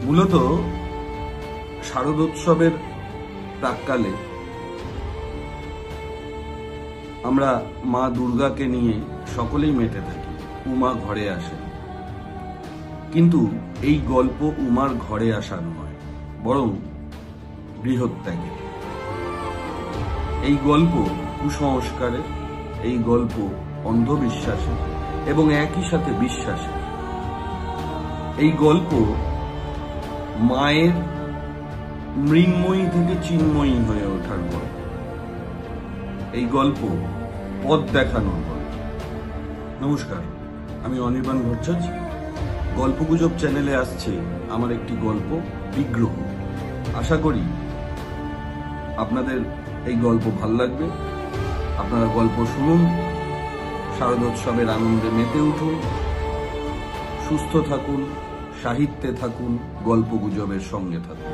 মূলত শারদোৎসবের প্রাক্কালে আমরা মা দুর্গাকে নিয়ে সকলেই মেতে থাকি। উমা ঘরে আসেন, কিন্তু এই গল্প উমার ঘরে আসার নয়, বরং গৃহত্যাগের। এই গল্প কুসংস্কারের, এই গল্প অন্ধবিশ্বাসের এবং একই সাথে বিশ্বাসের। এই গল্প মায়ের মৃন্ময়ী থেকে চিন্ময়ী হয়ে ওঠার গল্প। এই গল্প পথ দেখানোর গল্প। নমস্কার, আমি অনির্বাণ ভট্টাচার্য। গল্পগুজব চ্যানেলে আসছে আমার একটি গল্প, বিগ্রহ। আশা করি আপনাদের এই গল্প ভাল লাগবে। আপনারা গল্প শুনুন, শারদোৎসবের আনন্দে মেতে উঠুন, সুস্থ থাকুন, সাহিত্যে থাকুন, গল্পগুজবের সঙ্গে থাকুন।